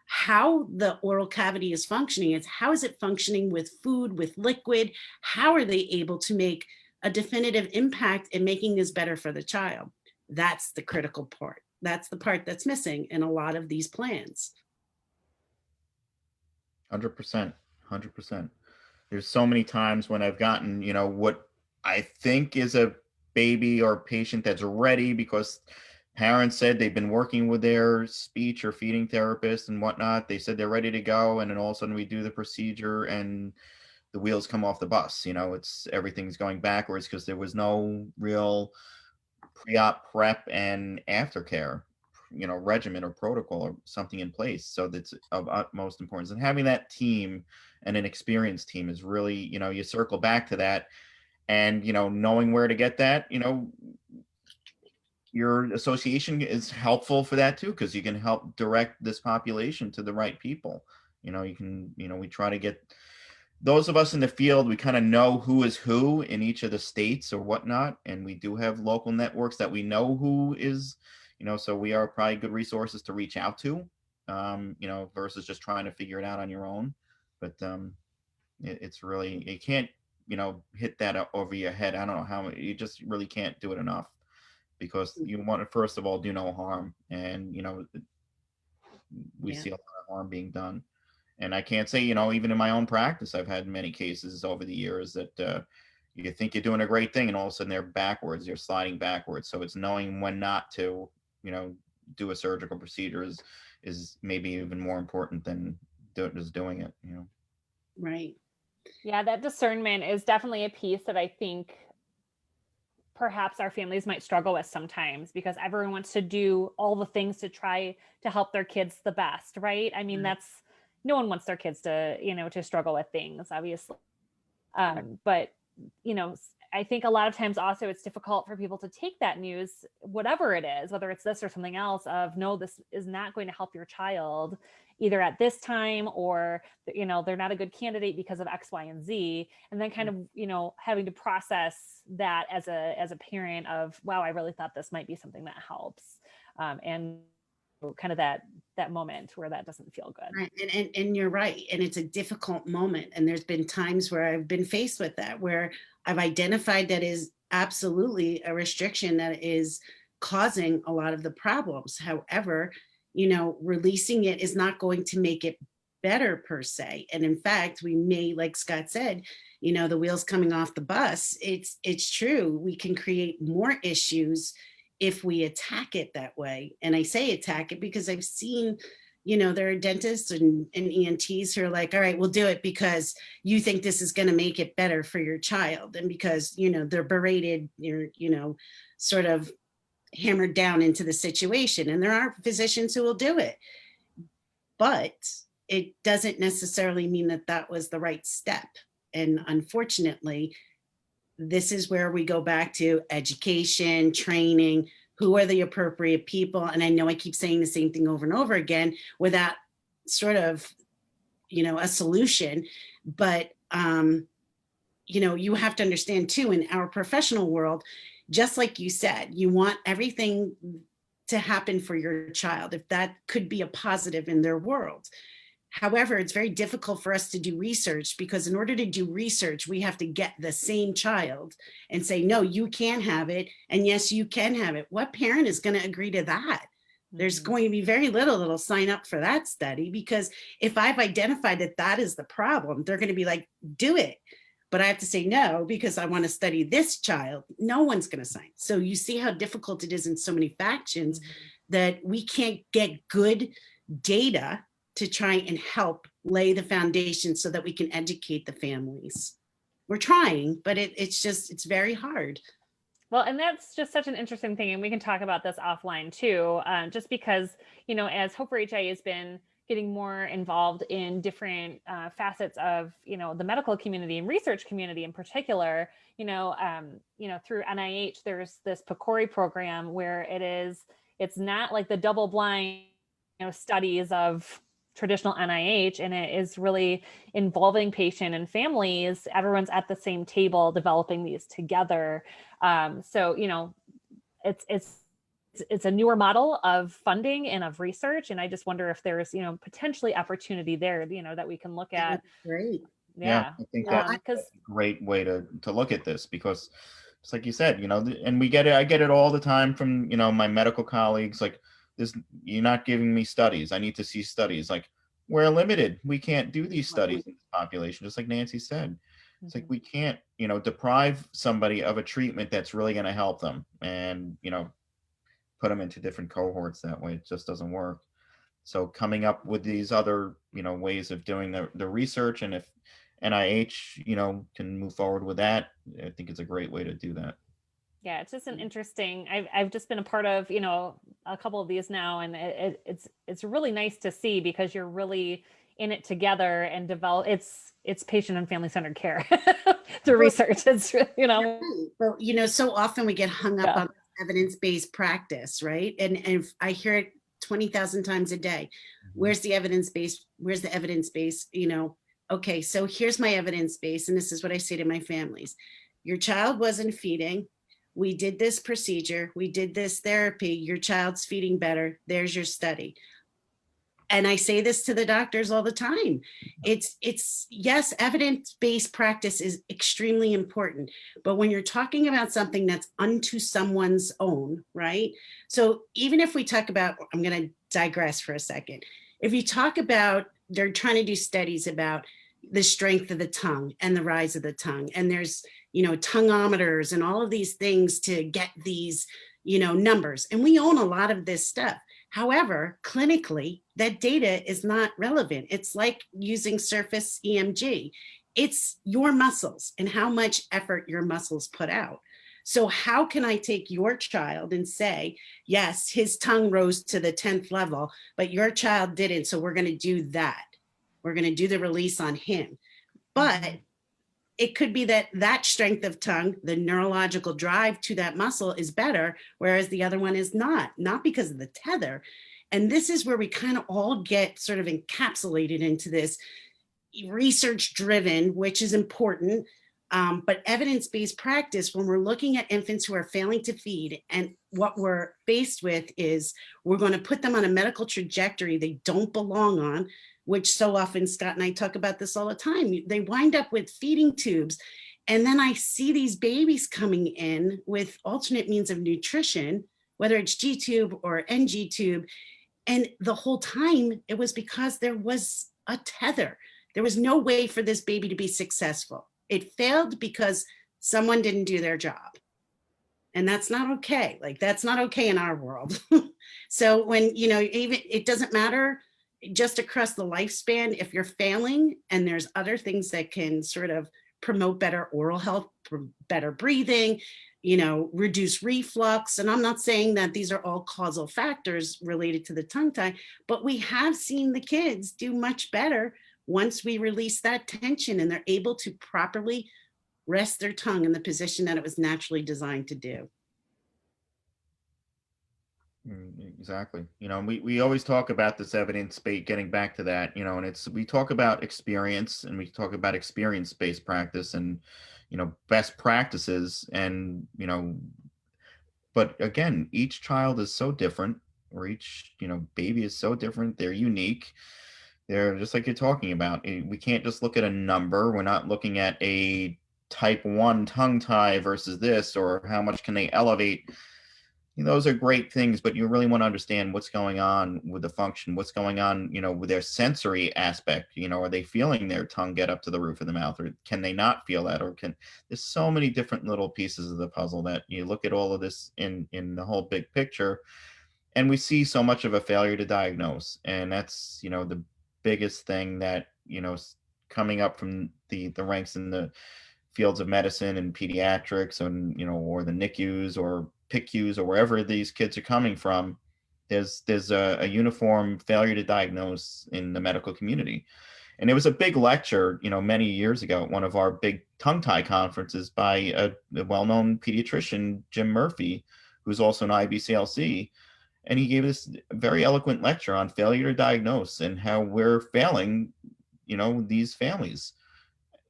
how the oral cavity is functioning, it's how is it functioning with food, with liquid? How are they able to make a definitive impact in making this better for the child? That's the critical part. That's the part that's missing in a lot of these plans. 100%. 100%. There's so many times when I've gotten, what I think is a baby or patient that's ready because parents said they've been working with their speech or feeding therapist and whatnot. They said they're ready to go. And then all of a sudden we do the procedure and the wheels come off the bus. Everything's going backwards because there was no real pre-op prep and aftercare, regimen or protocol or something in place. So that's of utmost importance. And having that team and an experienced team is really, you circle back to that, and, knowing where to get that, your association is helpful for that too, because you can help direct this population to the right people. We try to get those of us in the field, we kind of know who is who in each of the states or whatnot. And we do have local networks that we know who is, so we are probably good resources to reach out to, versus just trying to figure it out on your own. But it's really, you can't, hit that over your head. I don't know how, you just really can't do it enough, because you want to, first of all, do no harm. And, we see a lot of harm being done. And I can't say, even in my own practice, I've had many cases over the years that you think you're doing a great thing and all of a sudden they're sliding backwards. So it's knowing when not to, do a surgical procedure is maybe even more important than just doing it, Right. Yeah, that discernment is definitely a piece that I think perhaps our families might struggle with sometimes, because everyone wants to do all the things to try to help their kids the best, right? That's, no one wants their kids to, to struggle with things, obviously. But, I think a lot of times also it's difficult for people to take that news, whatever it is, whether it's this or something else, of no, this is not going to help your child either at this time, or, you know, they're not a good candidate because of X, Y, and Z. And then kind of, you know, having to process that as a parent of, wow, I really thought this might be something that helps. And kind of that moment where that doesn't feel good. Right. And you're right. And it's a difficult moment. And there's been times where I've been faced with that, where I've identified that is absolutely a restriction that is causing a lot of the problems. However, you know, releasing it is not going to make it better per se. And in fact, we may, like Scott said, you know, the wheels coming off the bus. It's true. We can create more issues if we attack it that way. And I say attack it because I've seen, you know, there are dentists and ENTs who are like, all right, we'll do it because you think this is going to make it better for your child. And because, you know, they're berated, you know, sort of hammered down into the situation. And there are physicians who will do it. But it doesn't necessarily mean that that was the right step. And unfortunately, this is where we go back to education, training, who are the appropriate people. And I know I keep saying the same thing over and over again without sort of, you know, a solution. But, you know, you have to understand too, in our professional world, just like you said, you want everything to happen for your child, if that could be a positive in their world. However, it's very difficult for us to do research, because in order to do research, we have to get the same child and say, no, you can have it. And yes, you can have it. What parent is going to agree to that? There's going to be very little that'll sign up for that study, because if I've identified that that is the problem, they're going to be like, do it. But I have to say no, because I want to study this child. No one's going to sign. So you see how difficult it is in so many factions that we can't get good data to try and help lay the foundation so that we can educate the families. We're trying, but it's very hard. Well, and that's just such an interesting thing. And we can talk about this offline too, just because, you know, as Hope for HIE has been getting more involved in different facets of, you know, the medical community and research community in particular, you know, through NIH, there's this PCORI program where it's not like the double blind, you know, studies of traditional NIH, and it is really involving patient and families. Everyone's at the same table developing these together. So, you know, it's a newer model of funding and of research. And I just wonder if there's, you know, potentially opportunity there, you know, that we can look at. That's great. Yeah, I think that's a great way to look at this, because it's like you said, you know, and I get it all the time from, you know, my medical colleagues, like, you're not giving me studies. I need to see studies. Like, we're limited. We can't do these studies in this population, just like Nancy said. It's like, we can't, you know, deprive somebody of a treatment that's really going to help them, and, you know, put them into different cohorts that way. It just doesn't work. So coming up with these other, you know, ways of doing the research, and if NIH, you know, can move forward with that, I think it's a great way to do that. Yeah, it's just an interesting, I've just been a part of, you know, a couple of these now, and it's really nice to see, because you're really in it together and develop, it's patient and family centered care through research. It's, you know. Well, you know, so often we get hung up on evidence-based practice, right? And if I hear it 20,000 times a day, where's the evidence base? Where's the evidence base? You know, okay, so here's my evidence base. And this is what I say to my families. Your child wasn't feeding. We did this procedure. We did this therapy. Your child's feeding better. There's your study. And I say this to the doctors all the time. It's yes, evidence-based practice is extremely important. But when you're talking about something that's unto someone's own, right? So even if we talk about, I'm going to digress for a second. If you talk about, they're trying to do studies about the strength of the tongue and the rise of the tongue. And there's, you know, tonguometers and all of these things to get these, you know, numbers. And we own a lot of this stuff. However, clinically, that data is not relevant. It's like using surface EMG. It's your muscles and how much effort your muscles put out. So how can I take your child and say, yes, his tongue rose to the 10th level, but your child didn't. So we're going to do that. We're going to do the release on him. But it could be that that strength of tongue, the neurological drive to that muscle is better, whereas the other one is not because of the tether. And this is where we kind of all get sort of encapsulated into this research driven, which is important, but evidence-based practice when we're looking at infants who are failing to feed, and what we're faced with is we're going to put them on a medical trajectory they don't belong on, which so often Scott and I talk about this all the time. They wind up with feeding tubes. And then I see these babies coming in with alternate means of nutrition, whether it's G tube or NG tube. And the whole time it was because there was a tether. There was no way for this baby to be successful. It failed because someone didn't do their job. And that's not okay. Like, that's not okay in our world. So when, even it doesn't matter just across the lifespan, if you're failing and there's other things that can sort of promote better oral health, better breathing, reduce reflux. And I'm not saying that these are all causal factors related to the tongue tie, but we have seen the kids do much better once we release that tension and they're able to properly rest their tongue in the position that it was naturally designed to do. Exactly. We always talk about this evidence based, getting back to that, and we talk about experience and we talk about experience-based practice and, best practices and, but again, each child is so different, or each, baby is so different. They're unique. They're just like you're talking about. We can't just look at a number. We're not looking at a type 1 tongue tie versus this, or how much can they elevate. Those are great things, but you really want to understand what's going on with the function, what's going on, with their sensory aspect. Are they feeling their tongue get up to the roof of the mouth, or can they not feel that? Or there's so many different little pieces of the puzzle that you look at all of this in the whole big picture, and we see so much of a failure to diagnose. And that's, the biggest thing that, coming up from the ranks in the fields of medicine and pediatrics and, or the NICUs or PICUs or wherever these kids are coming from, there's a uniform failure to diagnose in the medical community. And it was a big lecture, many years ago at one of our big tongue tie conferences by a well-known pediatrician, Jim Murphy, who's also an IBCLC. And he gave this very eloquent lecture on failure to diagnose and how we're failing, these families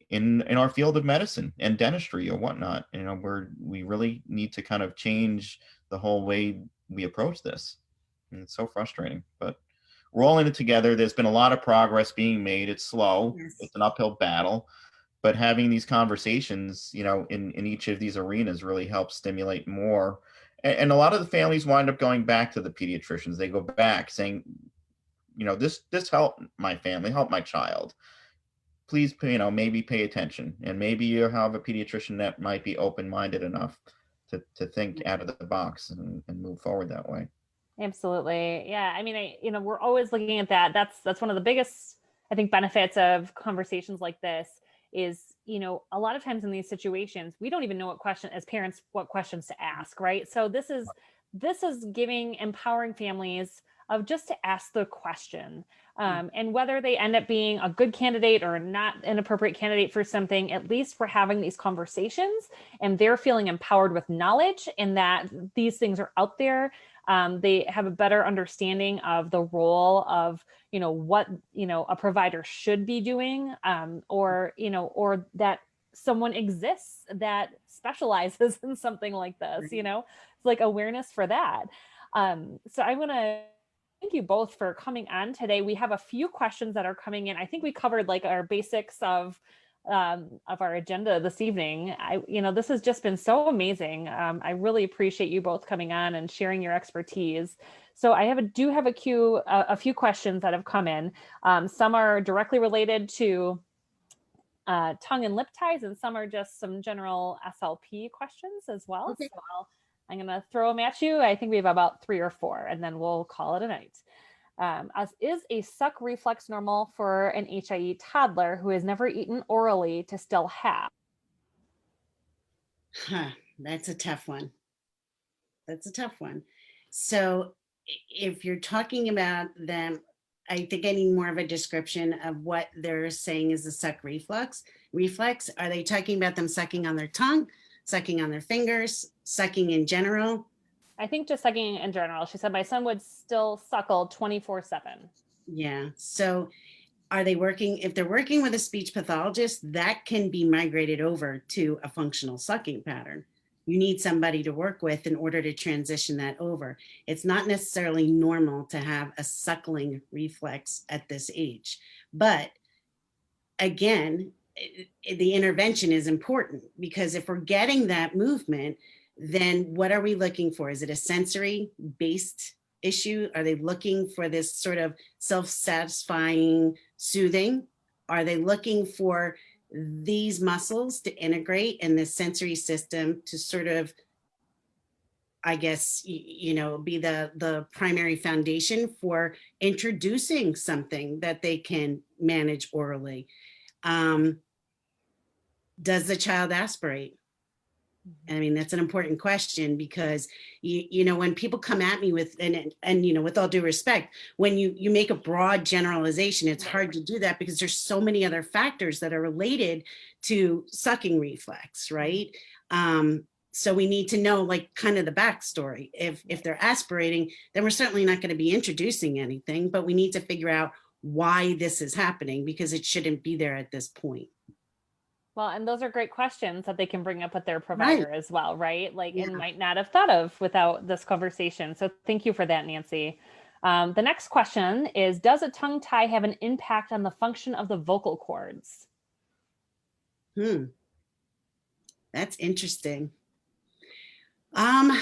in our field of medicine and dentistry or whatnot. We really need to kind of change the whole way we approach this. And it's so frustrating, but we're all in it together. There's been a lot of progress being made. It's slow. Yes. It's an uphill battle, but having these conversations, in each of these arenas really helps stimulate more. And a lot of the families wind up going back to the pediatricians. They go back saying, this helped my family, helped my child. Please, maybe pay attention, and maybe you have a pediatrician that might be open-minded enough to think out of the box and move forward that way. Absolutely. Yeah. I mean, we're always looking at that. That's one of the biggest, I think, benefits of conversations like this is, a lot of times in these situations, we don't even know as parents, what questions to ask, right? So this is empowering families of just to ask the question. And whether they end up being a good candidate or not an appropriate candidate for something, at least we're having these conversations and they're feeling empowered with knowledge and that these things are out there. They have a better understanding of the role of, what, a provider should be doing, or that someone exists that specializes in something like this, it's like awareness for that. So I'm going to thank you both for coming on today. We have a few questions that are coming in. I think we covered like our basics of our agenda this evening. This has just been so amazing. I really appreciate you both coming on and sharing your expertise. So I do have a few questions that have come in. Some are directly related to tongue and lip ties, and some are just some general SLP questions as well. Okay. So I'm going to throw them at you. I think we have about 3 or 4, and then we'll call it a night. Is a suck reflex normal for an HIE toddler who has never eaten orally to still have? That's a tough one. So if you're talking about them, I think I need more of a description of what they're saying is the suck reflex. Are they talking about them sucking on their tongue, sucking on their fingers, sucking in general? I think just sucking in general. She said my son would still suckle 24/7. Yeah. So are they working, if they're working with a speech pathologist, that can be migrated over to a functional sucking pattern. You need somebody to work with in order to transition that over. It's not necessarily normal to have a suckling reflex at this age. But again, the intervention is important, because if we're getting that movement, then what are we looking for? Is it a sensory based issue? Are they looking for this sort of self-satisfying soothing? Are they looking for these muscles to integrate in the sensory system to sort of, I guess, be the primary foundation for introducing something that they can manage orally? Does the child aspirate? I mean, that's an important question, because when people come at me with, and with all due respect, when you make a broad generalization, it's hard to do that because there's so many other factors that are related to sucking reflex, right? So we need to know, like, kind of the backstory. If they're aspirating, then we're certainly not going to be introducing anything, but we need to figure out why this is happening, because it shouldn't be there at this point. Well, and those are great questions that they can bring up with their provider Right. as well, right? Like, Yeah. and might not have thought of without this conversation. So thank you for that, Nancy. The next question is, does a tongue tie have an impact on the function of the vocal cords? That's interesting. I'm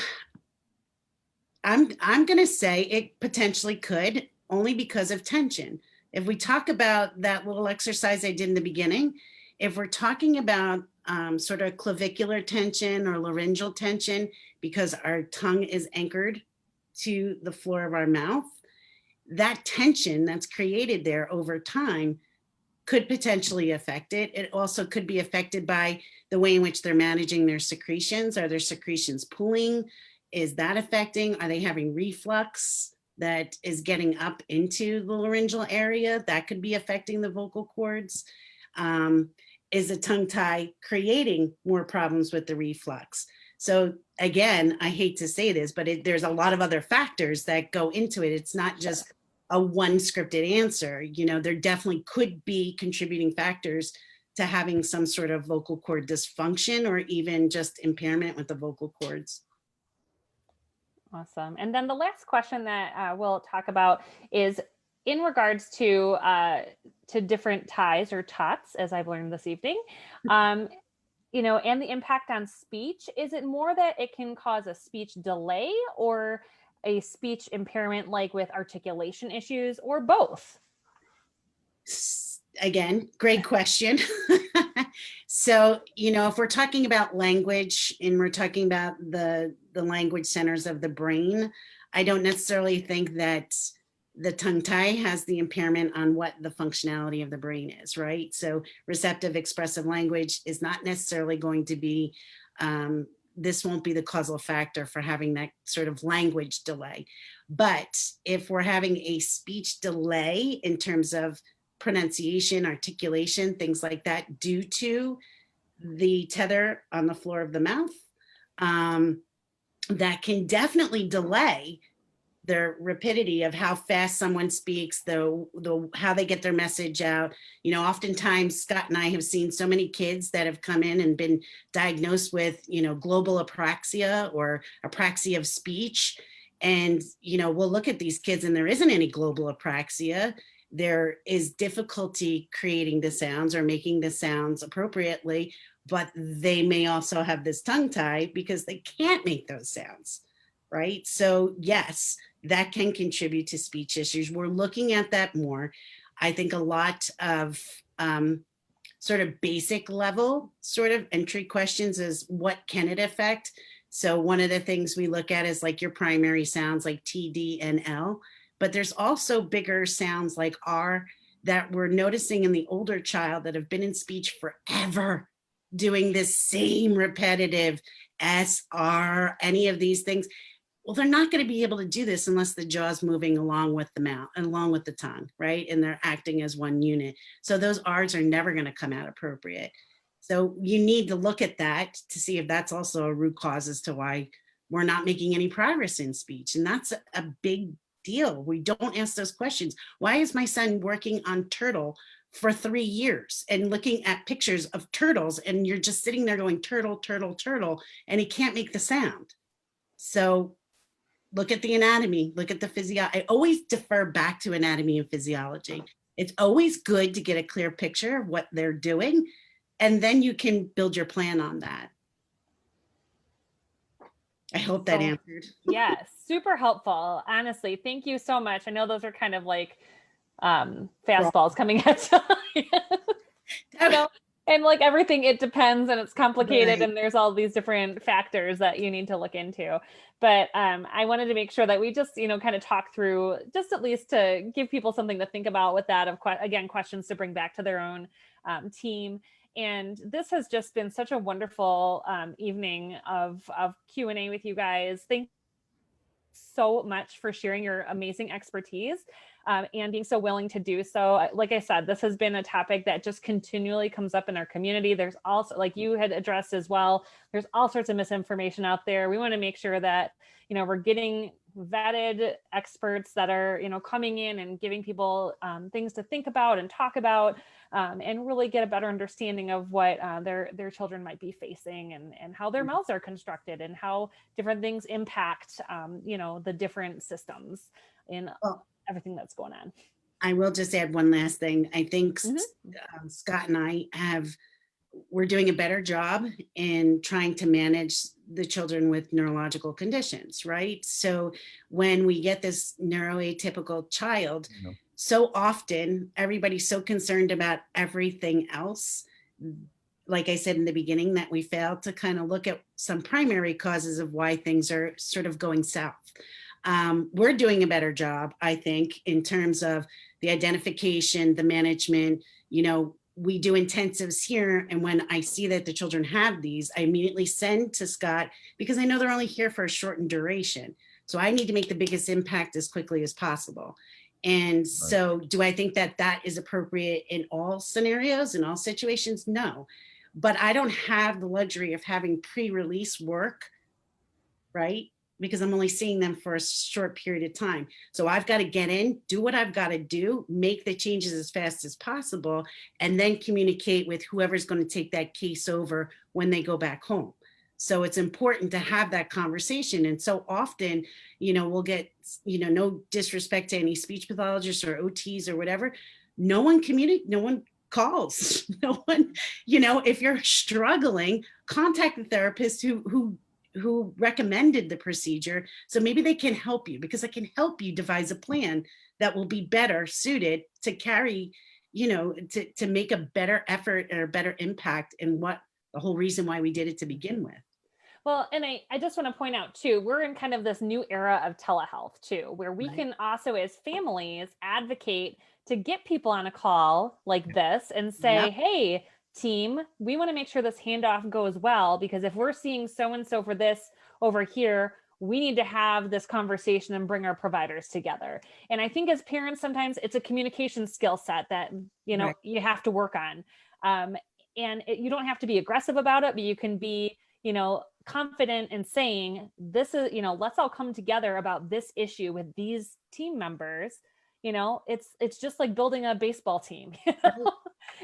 going to say it potentially could, only because of tension. If we talk about that little exercise I did in the beginning, if we're talking about sort of clavicular tension or laryngeal tension, because our tongue is anchored to the floor of our mouth, that tension that's created there over time could potentially affect it. It also could be affected by the way in which they're managing their secretions. Are their secretions pooling? Is that affecting? Are they having reflux that is getting up into the laryngeal area? That could be affecting the vocal cords. Is a tongue tie creating more problems with the reflux? So again, I hate to say this, but there's a lot of other factors that go into it. It's not just a one scripted answer. There definitely could be contributing factors to having some sort of vocal cord dysfunction, or even just impairment with the vocal cords. Awesome. And then the last question that we'll talk about is in regards to different ties or tots, as I've learned this evening, and the impact on speech. Is it more that it can cause a speech delay or a speech impairment, like with articulation issues, or both? Again, great question. So, if we're talking about language and we're talking about the language centers of the brain, I don't necessarily think that the tongue tie has the impairment on what the functionality of the brain is, right? So receptive expressive language is not necessarily going to be, this won't be the causal factor for having that sort of language delay. But if we're having a speech delay in terms of pronunciation, articulation, things like that, due to the tether on the floor of the mouth, that can definitely delay the rapidity of how fast someone speaks, how they get their message out. Oftentimes Scott and I have seen so many kids that have come in and been diagnosed with, global apraxia or apraxia of speech. And, we'll look at these kids and there isn't any global apraxia. There is difficulty creating the sounds or making the sounds appropriately, but they may also have this tongue tie because they can't make those sounds, right? So yes, that can contribute to speech issues. We're looking at that more. I think a lot of sort of basic level sort of entry questions is, what can it affect? So one of the things we look at is like your primary sounds like T, D, and L, but there's also bigger sounds like R that we're noticing in the older child that have been in speech forever, doing this same repetitive S, R, any of these things. Well, they're not going to be able to do this unless the jaw's moving along with the mouth and along with the tongue, right? And they're acting as one unit. So those R's are never going to come out appropriate. So you need to look at that to see if that's also a root cause as to why we're not making any progress in speech. And that's a big deal. We don't ask those questions. Why is my son working on turtle for 3 years and looking at pictures of turtles, and you're just sitting there going turtle, turtle, turtle, and he can't make the sound? So look at the anatomy, look at the physiology. I always defer back to anatomy and physiology. It's always good to get a clear picture of what they're doing, and then you can build your plan on that. I hope that answered. Yes, super helpful. Honestly, thank you so much. I know those are kind of like fastballs coming at you. You know, and like everything, it depends and it's complicated, right. And there's all these different factors that you need to look into. But I wanted to make sure that we just, kind of talk through, just at least to give people something to think about with that, of again, questions to bring back to their own team. And this has just been such a wonderful evening of Q&A with you guys. Thank you so much for sharing your amazing expertise and being so willing to do so. Like I said, this has been a topic that just continually comes up in our community. There's also, like you had addressed as well, there's all sorts of misinformation out there. We want to make sure that, we're getting vetted experts that are, coming in and giving people things to think about and talk about, and really get a better understanding of what their children might be facing, and how their mouths are constructed, and how different things impact, the different systems in everything that's going on. I will just add one last thing. I think Scott and we're doing a better job in trying to manage the children with neurological conditions, right? So when we get this neuroatypical child, so often everybody's so concerned about everything else, like I said in the beginning, that we fail to kind of look at some primary causes of why things are sort of going south. We're doing a better job, I think, in terms of the identification, the management. We do intensives here, and when I see that the children have these, I immediately send to Scott, because I know they're only here for a shortened duration. So I need to make the biggest impact as quickly as possible. And so do I think that that is appropriate in all scenarios, in all situations? No. But I don't have the luxury of having pre-release work, right? Because I'm only seeing them for a short period of time. So I've got to get in, do what I've got to do, make the changes as fast as possible, and then communicate with whoever's going to take that case over when they go back home. So it's important to have that conversation. And so often, we'll get, no disrespect to any speech pathologists or OTs or whatever, no one calls, no one, if you're struggling, contact the therapist who recommended the procedure. So maybe they can help you, because I can help you devise a plan that will be better suited to carry, to make a better effort or a better impact in what the whole reason why we did it to begin with. Well, and I just want to point out too, we're in kind of this new era of telehealth too, where we can also, as families, advocate to get people on a call like this and say, hey, team, we want to make sure this handoff goes well, because if we're seeing so-and-so for this over here, we need to have this conversation and bring our providers together. And I think as parents, sometimes it's a communication skill set that, you have to work on. And you don't have to be aggressive about it, but you can be, confident in saying, this is, let's all come together about this issue with these team members. It's just like building a baseball team,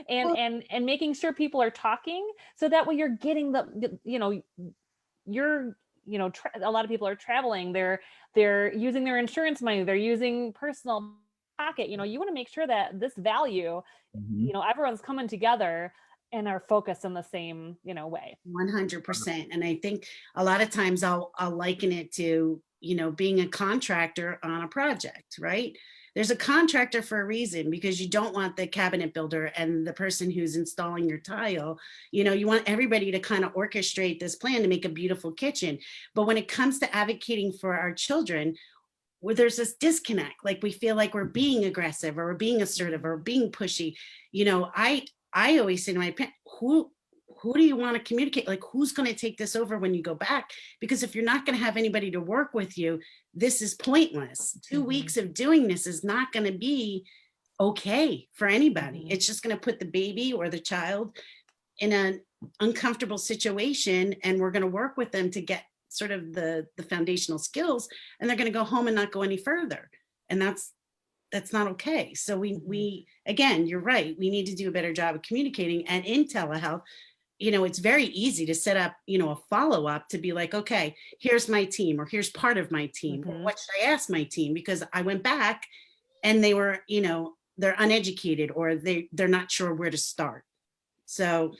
and making sure people are talking, so that way you're getting a lot of people are traveling, they're using their insurance money, they're using personal pocket, you want to make sure that this value, everyone's coming together and are focused in the same, way. 100%. And I think a lot of times I'll liken it to, being a contractor on a project, right? There's a contractor for a reason, because you don't want the cabinet builder and the person who's installing your tile. You want everybody to kind of orchestrate this plan to make a beautiful kitchen. But when it comes to advocating for our children, where there's this disconnect, like we feel like we're being aggressive or we're being assertive or being pushy. I always say to my parents, who do you want to communicate? Like, who's going to take this over when you go back? Because if you're not going to have anybody to work with you, this is pointless. 2 weeks of doing this is not going to be okay for anybody. It's just going to put the baby or the child in an uncomfortable situation, and we're going to work with them to get sort of the foundational skills, and they're going to go home and not go any further. And that's not okay. So we again, you're right, we need to do a better job of communicating. And in telehealth, it's very easy to set up, a follow-up to be like, okay, here's my team, or here's part of my team. Or what should I ask my team? Because I went back and they were, they're uneducated, or they're not sure where to start. So.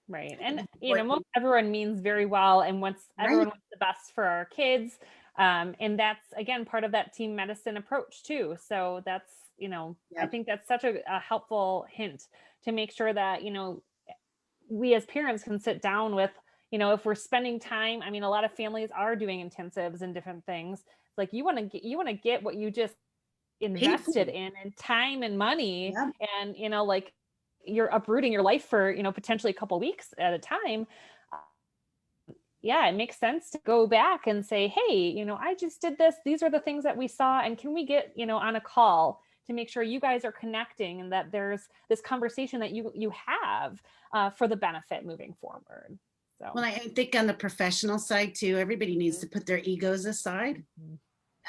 Right. And, most everyone means very well and everyone wants the best for our kids. And that's, again, part of that team medicine approach too. So that's, I think that's such a helpful hint to make sure that, we as parents can sit down with, if we're spending time, a lot of families are doing intensives and different things. Like you want to get what you just invested in time and money, and, like you're uprooting your life for, potentially a couple of weeks at a time. It makes sense to go back and say, hey, I just did this. These are the things that we saw. And can we get, on a call to make sure you guys are connecting and that there's this conversation that you have for the benefit moving forward. So. Well, I think on the professional side too, everybody needs to put their egos aside.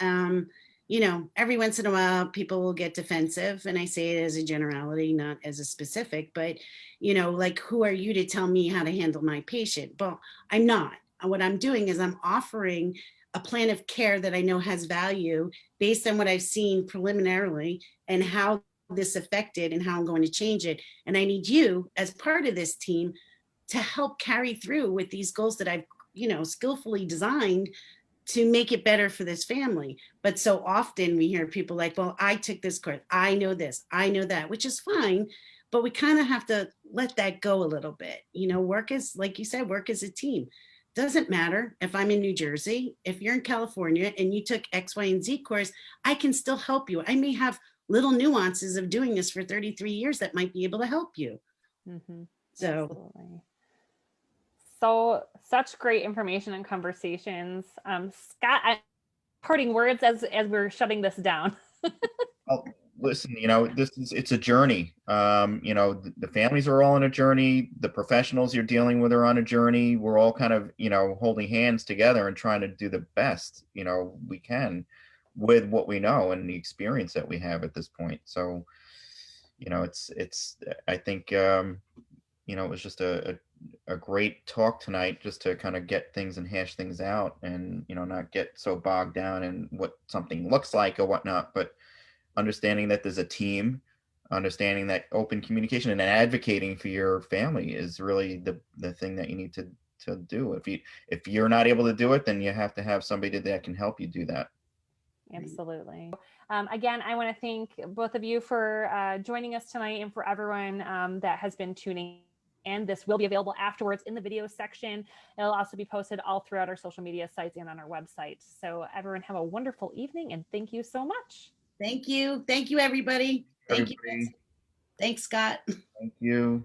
Every once in a while, people will get defensive, and I say it as a generality, not as a specific, but, like, who are you to tell me how to handle my patient? Well, I'm not. What I'm doing is I'm offering a plan of care that I know has value based on what I've seen preliminarily and how this affected and how I'm going to change it. And I need you as part of this team to help carry through with these goals that I've, skillfully designed to make it better for this family. But so often we hear people like, well, I took this course, I know this, I know that, which is fine, but we kind of have to let that go a little bit. Work is, like you said, work as a team. Doesn't matter if I'm in New Jersey, if you're in California and you took X, Y, and Z course, I can still help you. I may have little nuances of doing this for 33 years that might be able to help you. So. Absolutely. So such great information and conversations. Scott, parting words as we're shutting this down. Oh, listen, it's a journey. The families are all on a journey. The professionals you're dealing with are on a journey. We're all kind of, holding hands together and trying to do the best, we can with what we know and the experience that we have at this point. So, I think, it was just a great talk tonight, just to kind of get things and hash things out, and not get so bogged down in what something looks like or whatnot, but understanding that there's a team, understanding that open communication and advocating for your family is really the thing that you need to do. If you're not able to do it, then you have to have somebody that can help you do that. Absolutely. Again, I want to thank both of you for joining us tonight, and for everyone that has been tuning. And this will be available afterwards in the video section. It'll also be posted all throughout our social media sites and on our website. So everyone have a wonderful evening, and thank you so much. Thank you. Thank you, everybody. Thank you. Thanks, Scott. Thank you.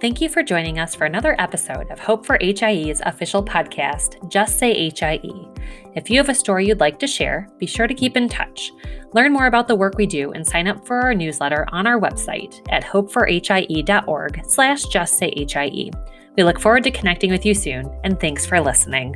Thank you for joining us for another episode of Hope for HIE's official podcast, Just Say HIE. If you have a story you'd like to share, be sure to keep in touch. Learn more about the work we do and sign up for our newsletter on our website at hopeforhie.org/justsayhie. We look forward to connecting with you soon, and thanks for listening.